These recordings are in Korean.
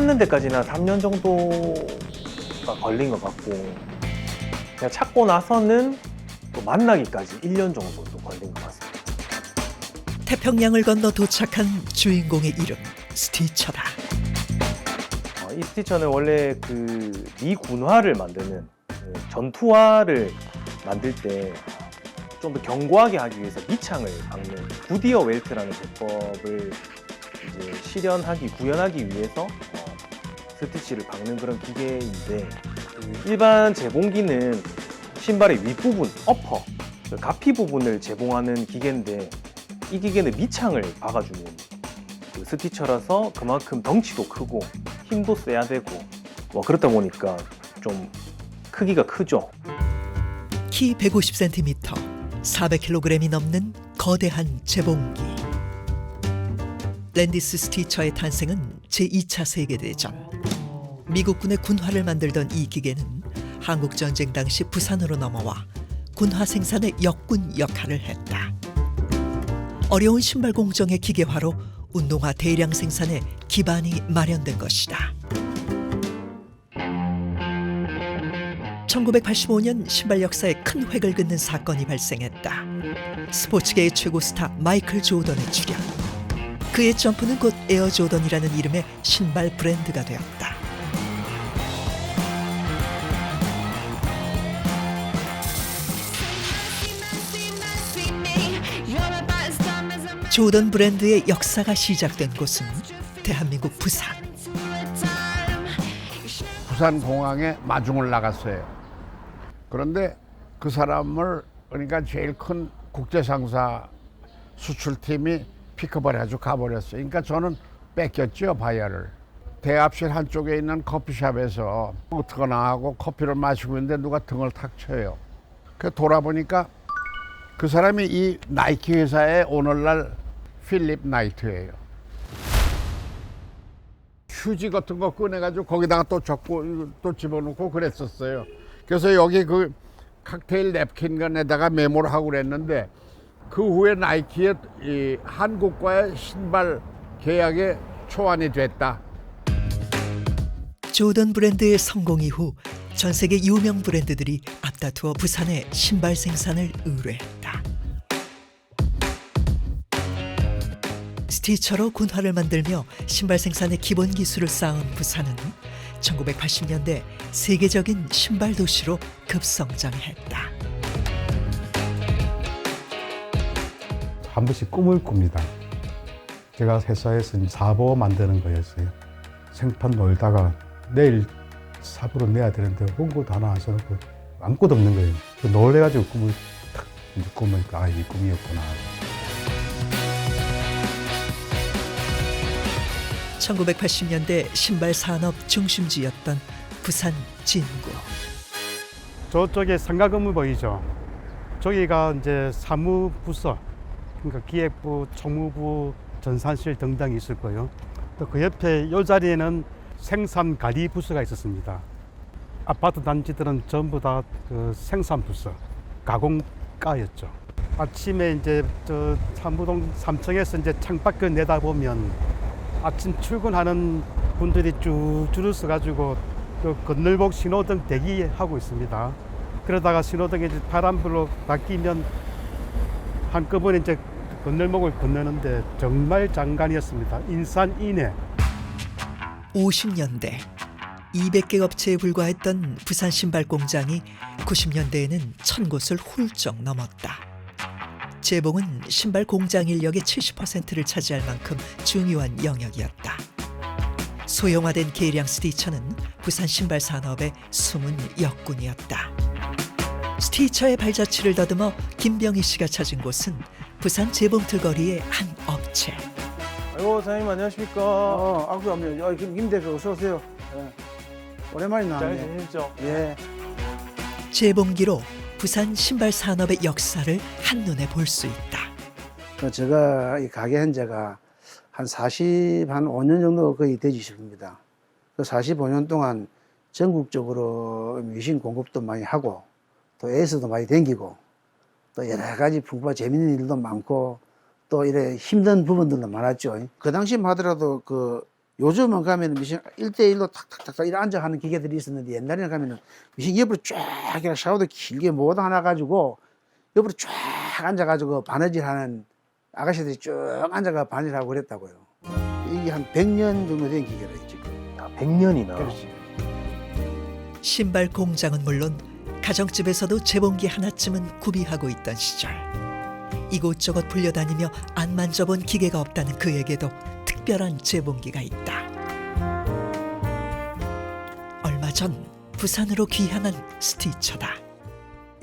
찾는 데까지는 3년 정도가 걸린 것 같고, 그냥 찾고 나서는 또 만나기까지 1년 정도 또 걸린 것 같습니다. 태평양을 건너 도착한 주인공의 이름 스티처다. 이 스티처는 원래 그 미 군화를 만드는 전투화를 만들 때 좀 더 견고하게 하기 위해서 밑창을 박는 구디어 웰트라는 제법을 이제 구현하기 위해서 스티치를 박는 그런 기계인데, 일반 제봉기는 신발의 윗부분, 어퍼, 그 가피 부분을 제봉하는 기계인데, 이 기계는 밑창을 박아주는 그 스티처라서 그만큼 덩치도 크고 힘도 세야 되고 그렇다 보니까 좀 크기가 크죠. 키 150cm, 400kg이 넘는 거대한 재봉기. 랜디스 스티처의 탄생은 제2차 세계대전. 미국군의 군화를 만들던 이 기계는 한국전쟁 당시 부산으로 넘어와 군화 생산의 역군 역할을 했다. 어려운 신발 공정의 기계화로 운동화 대량 생산에 기반이 마련된 것이다. 1985년 신발 역사에 큰 획을 긋는 사건이 발생했다. 스포츠계의 최고 스타 마이클 조던의 출현. 그의 점프는 곧 에어 조던이라는 이름의 신발 브랜드가 되었다. 조던 브랜드의 역사가 시작된 곳은 대한민국 부산. 부산공항에 마중을 나갔어요. 그런데 그 사람을, 그러니까 제일 큰 국제상사 수출팀이 픽업을 해가지고 가버렸어요. 그러니까 저는 뺏겼죠, 바이어를. 대합실 한쪽에 있는 커피숍에서 어떡하나 하고 커피를 마시고 있는데 누가 등을 탁 쳐요. 그 돌아보니까 그 사람이 이 나이키 회사의 오늘날 필립 나이트예요. 휴지 같은 거 꺼내가지고 거기다가 또 적고 또 집어넣고 그랬었어요. 그래서 여기 그 칵테일 냅킨에다가 메모를 하고 그랬는데, 그 후에 나이키의 이 한국과의 신발 계약에 초안이 됐다. 조던 브랜드의 성공 이후 전 세계 유명 브랜드들이 앞다투어 부산에 신발 생산을 의뢰했다. 스티처로 군화를 만들며 신발 생산의 기본 기술을 쌓은 부산은 1980년대 세계적인 신발 도시로 급성장했다. 한 번씩 꿈을 꿉니다. 제가 회사에서 사보 만드는 거였어요. 생판 놀다가 내일 사보로 내야 되는데 홍보도 하나 안 써놓고 아무것도 없는 거예요. 놀래가지고 꿈을 탁 꾸면 이 꿈이었구나. 1980년대 신발 산업 중심지였던 부산 진구. 저쪽에 상가건물 보이죠? 저기가 이제 사무부서, 그러니까 기획부, 총무부, 전산실 등등이 있을 거예요. 또 그 옆에 이 자리에는 생산 관리 부서가 있었습니다. 아파트 단지들은 전부 다 그 생산 부서, 가공가였죠. 아침에 이제 저 사무동 3층에서 이제 창밖을 내다보면 아침 출근하는 분들이 쭉 줄을 서가지고 그 건널목 신호등 대기하고 있습니다. 그러다가 신호등이 이제 파란불로 바뀌면 한꺼번에 이제 건널목을 건너는데 정말 장관이었습니다. 인산인해. 50년대 200개 업체에 불과했던 부산 신발 공장이 90년대에는 1000곳을 훌쩍 넘었다. 재봉은 신발 공장 인력의 70%를 차지할 만큼 중요한 영역이었다. 소형화된 계량 스티처는 부산 신발 산업의 숨은 역군이었다. 스티처의 발자취를 더듬어 김병희 씨가 찾은 곳은 부산 재봉틀 거리의 한 업체. 아이고, 사장님 안녕하십니까? 김 대표 어서 오세요. 예. 오랜만에 잘 나왔네. 지내셨죠? 예. 재봉기로 부산 신발 산업의 역사를 한눈에 볼 수 있다. 제가 이 가게 한 지가 한 45년 정도 거의 되지 싶습니다. 그 45년 동안 전국적으로 미신 공급도 많이 하고 또 에이스도 많이 댕기고 또 여러 가지 풍부한 재밌는 일도 많고 또 이래 힘든 부분들도 많았죠. 그 당시만 하더라도 그 요즘은 가면은 미싱 1대1로 탁탁탁탁 이렇게 앉아 하는 기계들이 있었는데 옛날에는 가면은 미싱 옆으로 쫙 이렇게 샤워도 길게 모두 하나 가지고 옆으로 쫙 앉아가지고 바느질 하는 아가씨들이 쭉 앉아가 바느질하고 그랬다고요. 이게 한 100년 정도 된 기계라 지금. 100년이나. 그렇지. 신발 공장은 물론 가정집에서도 재봉기 하나쯤은 구비하고 있던 시절. 이곳저곳 불려다니며 안 만져본 기계가 없다는 그에게도 특별한 재봉기가 있다. 얼마 전 부산으로 귀향한 스티처다.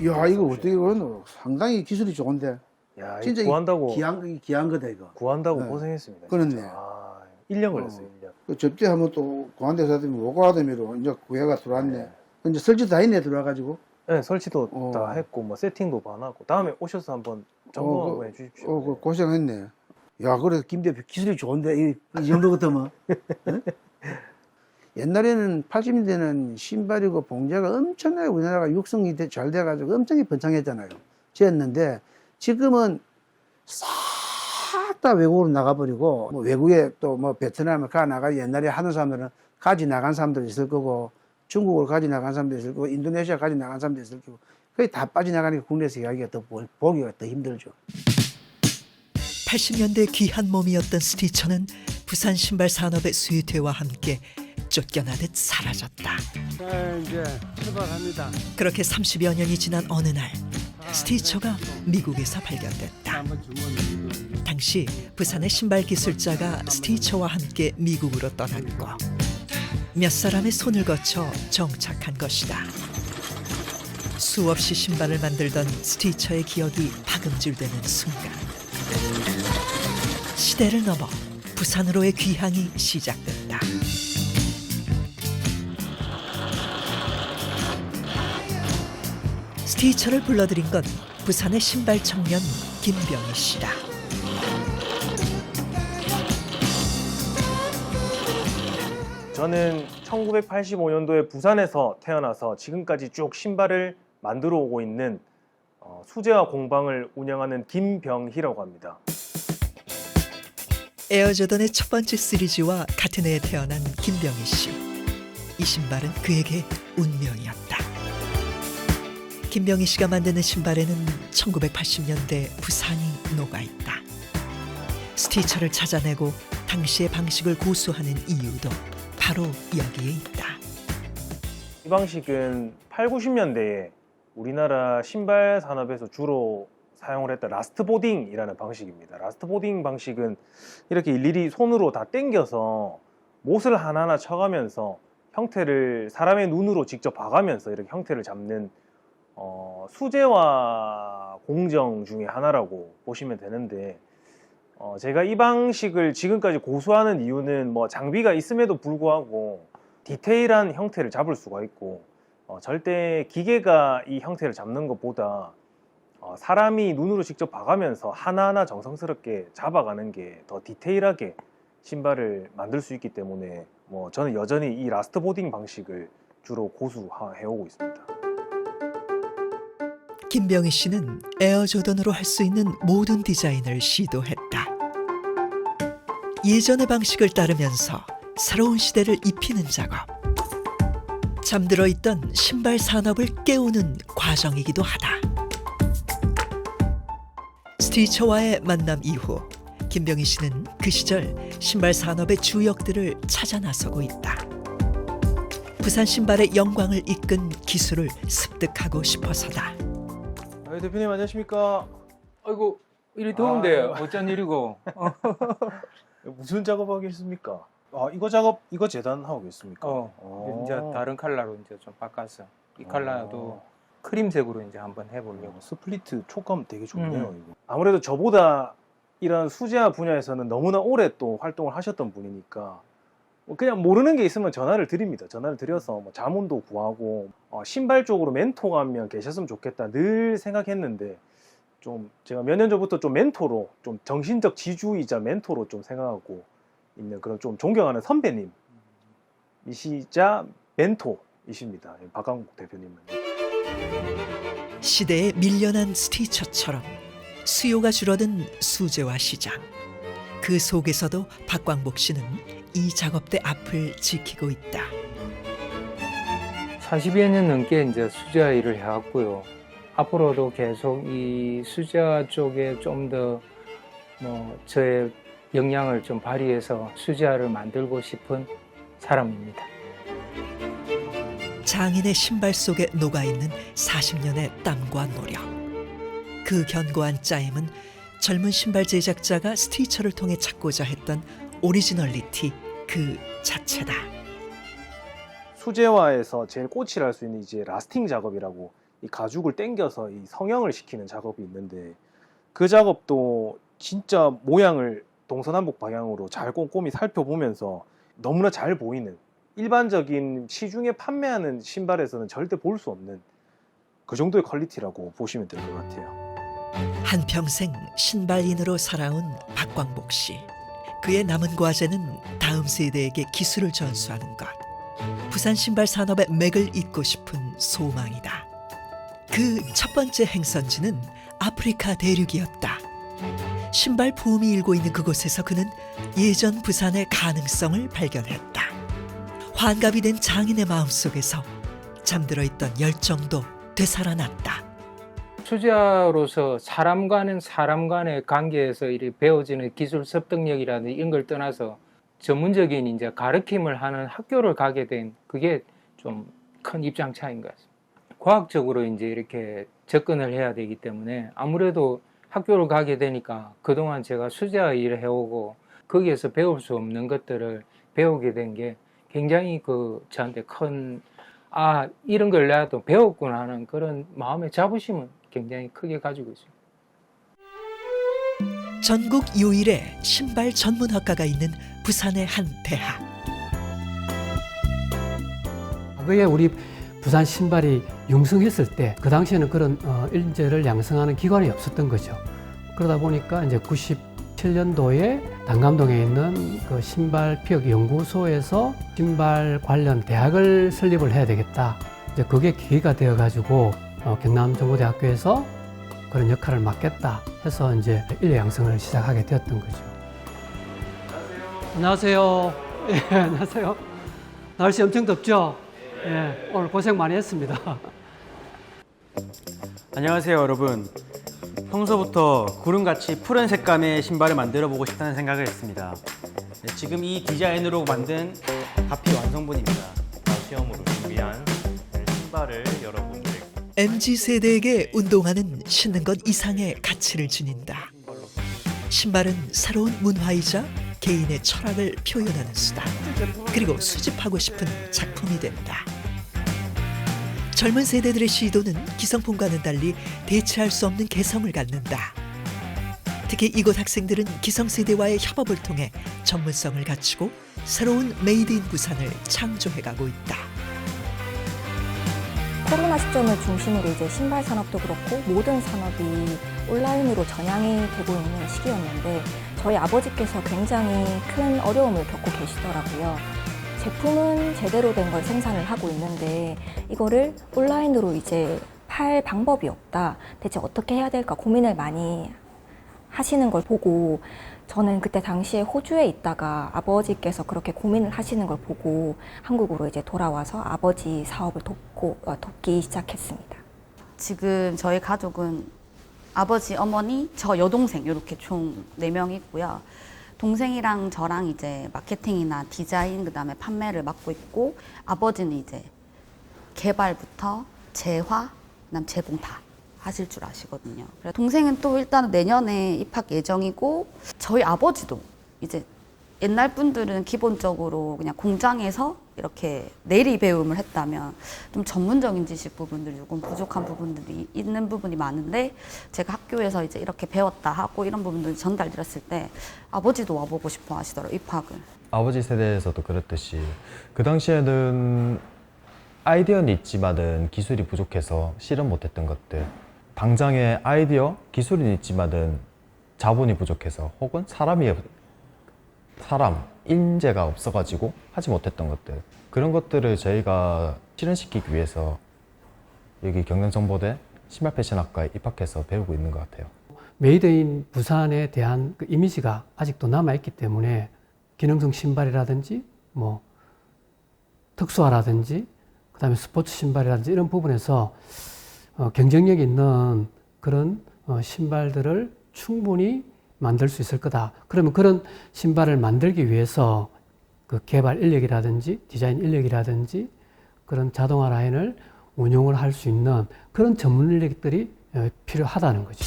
야, 이거 어떻게 그러노? 상당히 기술이 좋은데. 야, 진짜 구한다고 귀한 거다 이거. 구한다고 네. 고생했습니다. 그렇네. 진짜. 아, 1년 걸렸어요. 1년. 그 접대하면 또 고한 데서 하더니 오가더미로 이제 구애가 들어왔네. 네. 이제 설치 다 했네 들어와가지고. 네, 설치도 어. 다 했고 뭐 세팅도 반하고 다음에 오셔서 한번 점검 해 주십시오. 그 고생했네. 야, 그래 김 대표 기술이 좋은데 이 정도 같으면. 응? 옛날에는 80년대는 신발이고 봉제가 엄청나게 우리나라가 육성이 잘 돼가지고 엄청나게 번창했잖아요. 지었는데 지금은 싹 다 외국으로 나가버리고 뭐 외국에 또 뭐 베트남에 가 나가 옛날에 하는 사람들은 가지 나간 사람들이 있을 거고 중국으로 가지 나간 사람들이 있을 거고 인도네시아 가지 나간 사람들이 있을 거고 거의 다 빠져나가니까 국내에서 이야기가 더 보기가 더 힘들죠. 80년대 귀한 몸이었던 스티처는 부산 신발 산업의 쇠퇴와 함께 쫓겨나듯 사라졌다. 네, 이제 출발합니다. 그렇게 30여 년이 지난 어느 날 스티처가 미국에서 발견됐다. 당시 부산의 신발 기술자가 스티처와 함께 미국으로 떠났고 몇 사람의 손을 거쳐 정착한 것이다. 수없이 신발을 만들던 스티처의 기억이 파금질되는 순간 시대를 넘어 부산으로의 귀향이 시작됐다. 스티처를 불러들인 건 부산의 신발 청년 김병희 씨다. 저는 1985년도에 부산에서 태어나서 지금까지 쭉 신발을 만들어 오고 있는 수제화 공방을 운영하는 김병희라고 합니다. 에어조던의 첫 번째 시리즈와 같은 해에 태어난 김병희 씨. 이 신발은 그에게 운명이었다. 김병희 씨가 만드는 신발에는 1980년대 부산이 녹아있다. 스티처를 찾아내고 당시의 방식을 고수하는 이유도 바로 여기에 있다. 이 방식은 8, 90년대에 우리나라 신발 산업에서 주로 사용을 했던 라스트 보딩이라는 방식입니다. 라스트 보딩 방식은 이렇게 일일이 손으로 다 당겨서 못을 하나하나 쳐가면서 형태를 사람의 눈으로 직접 봐가면서 이렇게 형태를 잡는 수제화 공정 중에 하나라고 보시면 되는데 제가 이 방식을 지금까지 고수하는 이유는 뭐 장비가 있음에도 불구하고 디테일한 형태를 잡을 수가 있고 절대 기계가 이 형태를 잡는 것보다 사람이 눈으로 직접 봐가면서 하나하나 정성스럽게 잡아가는 게 더 디테일하게 신발을 만들 수 있기 때문에 저는 여전히 이 라스트 보딩 방식을 주로 고수해오고 있습니다. 김병희 씨는 에어조던으로 할 수 있는 모든 디자인을 시도했다. 예전의 방식을 따르면서 새로운 시대를 입히는 작업. 잠들어 있던 신발 산업을 깨우는 과정이기도 하다. 스티처와의 만남 이후 김병희 씨는 그 시절 신발 산업의 주역들을 찾아 나서고 있다. 부산 신발의 영광을 이끈 기술을 습득하고 싶어서다. 대표님 안녕하십니까? 아이고 이리 더운데 어쩐 일이고? 무슨 작업하고 계십니까? 이거 재단하고 계십니까? 이제 다른 컬러로 이제 좀 바꿔서 이 컬러도 크림색으로 이제 한번 해보려고. 스플리트 촉감 되게 좋네요. 이거. 아무래도 저보다 이런 수제화 분야에서는 너무나 오래 또 활동을 하셨던 분이니까 그냥 모르는 게 있으면 전화를 드립니다. 전화를 드려서 자문도 구하고 신발 쪽으로 멘토가 한 명 계셨으면 좋겠다 늘 생각했는데 좀 제가 몇 년 전부터 좀 멘토로 좀 정신적 지주이자 멘토로 좀 생각하고 있는 그런 좀 존경하는 선배님이시자 멘토이십니다. 박강국 대표님은. 시대에 밀려난 스티처처럼 수요가 줄어든 수제화 시장. 그 속에서도 박광복 씨는 이 작업대 앞을 지키고 있다. 40여 년 넘게 이제 수제화 일을 해왔고요. 앞으로도 계속 이 수제화 쪽에 좀 더 저의 역량을 좀 발휘해서 수제화를 만들고 싶은 사람입니다. 장인의 신발 속에 녹아있는 40년의 땀과 노력. 그 견고한 짜임은 젊은 신발 제작자가 스티처를 통해 찾고자 했던 오리지널리티 그 자체다. 수제화에서 제일 꽃이라 할 수 있는 이제 라스팅 작업이라고 이 가죽을 당겨서 이 성형을 시키는 작업이 있는데 그 작업도 진짜 모양을 동서남북 방향으로 잘 꼼꼼히 살펴보면서 너무나 잘 보이는 일반적인 시중에 판매하는 신발에서는 절대 볼 수 없는 그 정도의 퀄리티라고 보시면 될 것 같아요. 한평생 신발인으로 살아온 박광복 씨. 그의 남은 과제는 다음 세대에게 기술을 전수하는 것. 부산 신발 산업의 맥을 잇고 싶은 소망이다. 그 첫 번째 행선지는 아프리카 대륙이었다. 신발 붐이 일고 있는 그곳에서 그는 예전 부산의 가능성을 발견했다. 환갑이 된 장인의 마음속에서 잠들어 있던 열정도 되살아났다. 수제화로서 사람 간의 관계에서 이렇게 배워지는 기술 습득력이라든지 이런 걸 떠나서 전문적인 이제 가르침을 하는 학교를 가게 된 그게 좀 큰 입장 차이인 것 같습니다. 과학적으로 이제 이렇게 접근을 해야 되기 때문에 아무래도 학교를 가게 되니까 그동안 제가 수제화 일을 해오고 거기에서 배울 수 없는 것들을 배우게 된 게 굉장히 저한테 큰 이런 걸 내가 또 배웠구나 하는 그런 마음의 자부심은 굉장히 크게 가지고 있습니다. 전국 유일의 신발 전문학과가 있는 부산의 한 대학. 과거에 우리 부산 신발이 융성했을 때 그 당시에는 그런 인재를 양성하는 기관이 없었던 거죠. 그러다 보니까 이제 97년도에 단감동에 있는 그 신발 피혁 연구소에서 신발 관련 대학을 설립을 해야 되겠다. 이제 그게 기회가 되어 가지고 경남정보대학교에서 그런 역할을 맡겠다 해서 이제 인력 양성을 시작하게 되었던 거죠. 안녕하세요. 예, 안녕하세요. 날씨 엄청 덥죠? 예, 오늘 고생 많이 했습니다. 안녕하세요 여러분. 평소부터 구름같이 푸른 색감의 신발을 만들어 보고 싶다는 생각을 했습니다. 네, 지금 이 디자인으로 만든 바피 완성본입니다. 시험으로 준비한 신발을 여러분들에게 MZ세대에게 운동화는 신는 것 이상의 가치를 지닌다. 신발은 새로운 문화이자 개인의 철학을 표현하는 수단, 그리고 수집하고 싶은 작품이 된다. 젊은 세대들의 시도는 기성품과는 달리 대체할 수 없는 개성을 갖는다. 특히 이곳 학생들은 기성세대와의 협업을 통해 전문성을 갖추고 새로운 메이드 인 부산을 창조해가고 있다. 코로나 시점을 중심으로 이제 신발 산업도 그렇고 모든 산업이 온라인으로 전향이 되고 있는 시기였는데 저희 아버지께서 굉장히 큰 어려움을 겪고 계시더라고요. 제품은 제대로 된 걸 생산을 하고 있는데 이거를 온라인으로 이제 팔 방법이 없다. 대체 어떻게 해야 될까 고민을 많이 하시는 걸 보고 저는 그때 당시에 호주에 있다가 아버지께서 그렇게 고민을 하시는 걸 보고 한국으로 이제 돌아와서 아버지 사업을 돕기 시작했습니다. 지금 저희 가족은 아버지, 어머니, 저 여동생 이렇게 총 4명 있고요. 동생이랑 저랑 이제 마케팅이나 디자인, 그다음에 판매를 맡고 있고 아버지는 이제 개발부터 재화, 그다음 제공 다 하실 줄 아시거든요. 그래서 동생은 또 일단 내년에 입학 예정이고 저희 아버지도 이제 옛날 분들은 기본적으로 그냥 공장에서 이렇게 내리 배움을 했다면 좀 전문적인 지식 부분들이 조금 부족한 부분들이 있는 부분이 많은데 제가 학교에서 이제 이렇게 배웠다 하고 이런 부분들이 전달드렸을 때 아버지도 와보고 싶어 하시더라고요, 입학을. 아버지 세대에서도 그랬듯이 그 당시에는 아이디어는 있지만은 기술이 부족해서 실현 못했던 것들, 당장의 아이디어, 기술은 있지만은 자본이 부족해서 혹은 인재가 없어가지고 하지 못했던 것들, 그런 것들을 저희가 실현시키기 위해서 여기 경남정보대 신발 패션학과에 입학해서 배우고 있는 것 같아요. 메이드 인 부산에 대한 그 이미지가 아직도 남아있기 때문에 기능성 신발이라든지 뭐 특수화라든지 그다음에 스포츠 신발이라든지 이런 부분에서 경쟁력 있는 그런 신발들을 충분히 만들 수 있을 거다. 그러면 그런 신발을 만들기 위해서 그 개발 인력이라든지 디자인 인력이라든지 그런 자동화 라인을 운용을 할 수 있는 그런 전문 인력들이 필요하다는 거죠.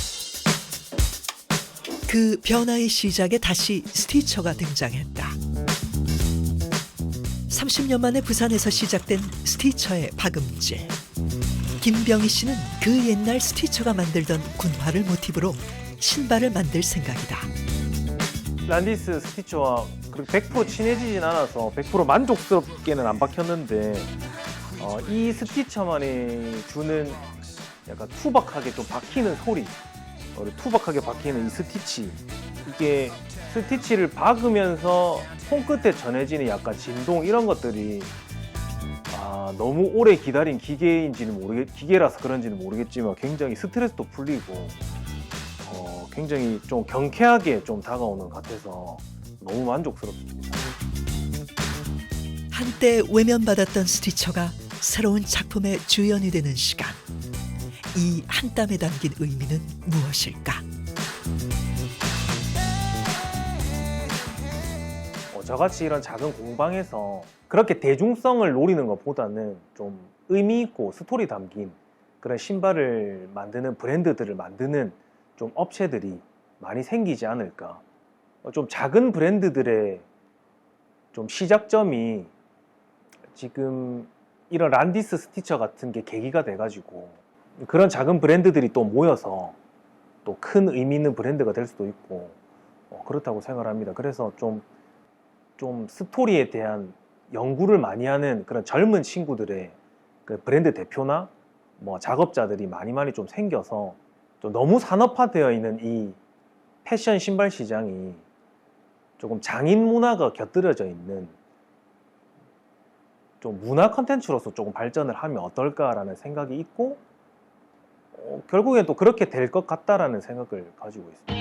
그 변화의 시작에 다시 스티처가 등장했다. 30년 만에 부산에서 시작된 스티처의 박음질. 김병희 씨는 그 옛날 스티처가 만들던 군화를 모티브로 신발을 만들 생각이다. 란디스 스티처와 100% 친해지진 않아서 100% 만족스럽게는 안 박혔는데 이 스티처만이 주는 약간 투박하게 좀 박히는 소리, 투박하게 박히는 이 스티치, 이게 스티치를 박으면서 손끝에 전해지는 약간 진동 이런 것들이 너무 오래 기다린 기계라서 그런지는 모르겠지만 굉장히 스트레스도 풀리고 굉장히 좀 경쾌하게 좀 다가오는 것 같아서 너무 만족스럽습니다. 한때 외면받았던 스티처가 새로운 작품의 주연이 되는 시간. 이 한 땀에 담긴 의미는 무엇일까? 저같이 이런 작은 공방에서 그렇게 대중성을 노리는 것보다는 좀 의미 있고 스토리 담긴 그런 신발을 만드는 브랜드들을 만드는 좀 업체들이 많이 생기지 않을까. 좀 작은 브랜드들의 좀 시작점이 지금 이런 란디스 스티처 같은 게 계기가 돼가지고 그런 작은 브랜드들이 또 모여서 또 큰 의미 있는 브랜드가 될 수도 있고 그렇다고 생각을 합니다. 그래서 좀 스토리에 대한 연구를 많이 하는 그런 젊은 친구들의 그 브랜드 대표나 뭐 작업자들이 많이 좀 생겨서 좀 너무 산업화되어 있는 이 패션 신발 시장이 조금 장인 문화가 곁들여져 있는 좀 문화 컨텐츠로서 조금 발전을 하면 어떨까라는 생각이 있고 결국엔 또 그렇게 될 것 같다라는 생각을 가지고 있습니다.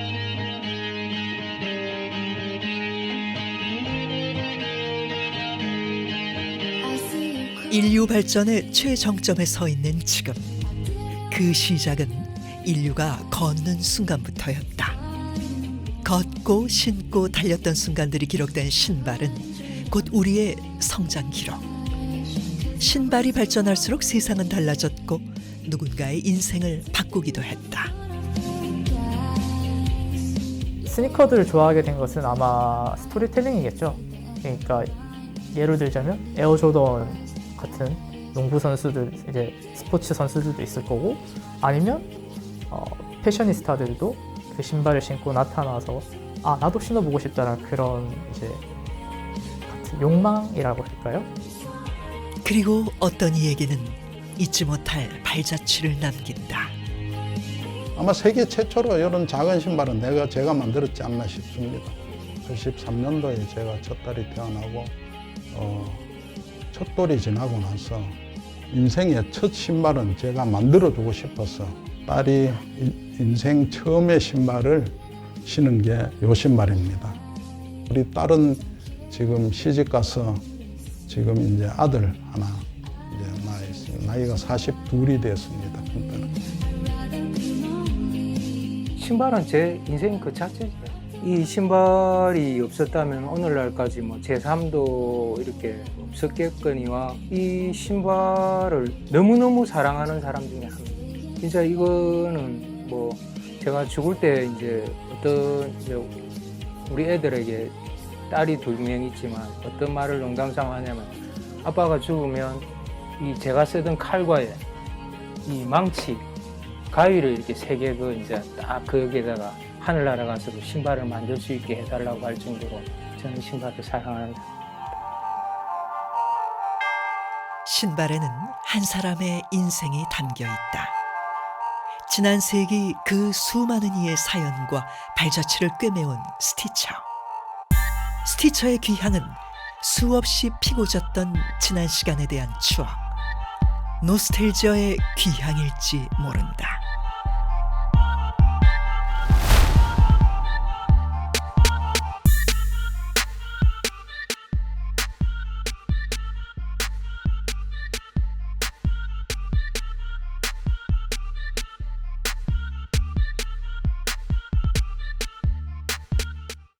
인류 발전의 최정점에 서 있는 지금. 그 시작은 인류가 걷는 순간부터였다. 걷고 신고 달렸던 순간들이 기록된 신발은 곧 우리의 성장 기록. 신발이 발전할수록 세상은 달라졌고 누군가의 인생을 바꾸기도 했다. 스니커들을 좋아하게 된 것은 아마 스토리텔링이겠죠. 그러니까 예를 들자면 에어 조던 같은 농구 선수들, 이제 스포츠 선수들도 있을 거고, 아니면 패셔니스타들도 그 신발을 신고 나타나서 나도 신어보고 싶다는 그런 이제 같은 욕망이라고 할까요? 그리고 어떤 이에게는 잊지 못할 발자취를 남긴다. 아마 세계 최초로 이런 작은 신발은 제가 만들었지 않나 싶습니다. 83년도에 제가 첫 딸이 태어나고 첫 돌이 지나고 나서 인생의 첫 신발은 제가 만들어주고 싶어서 딸이 인생 처음의 신발을 신은 게 이 신발입니다. 우리 딸은 지금 시집 가서 지금 이제 아들 하나 이제 나이가 42이 됐습니다. 신발은 제 인생 그 자체죠. 이 신발이 없었다면 오늘날까지 뭐 제3도 이렇게 없었겠거니와 이 신발을 너무너무 사랑하는 사람 중에 한 명. 진짜 이거는 뭐 제가 죽을 때 이제 어떤 우리 애들에게 딸이 2명 있지만 어떤 말을 농담삼아 하냐면 아빠가 죽으면 이 제가 쓰던 칼과의 이 망치 가위를 이렇게 3개 이제 딱 거기에다가 하늘나라 가서도 신발을 만들 수 있게 해달라고 할 정도로 저는 신발을 사랑하는 사람입니다. 신발에는 한 사람의 인생이 담겨 있다. 지난 세기 그 수많은 이의 사연과 발자취를 꿰매온 스티처. 스티처의 귀향은 수없이 피고졌던 지난 시간에 대한 추억. 노스텔지어의 귀향일지 모른다.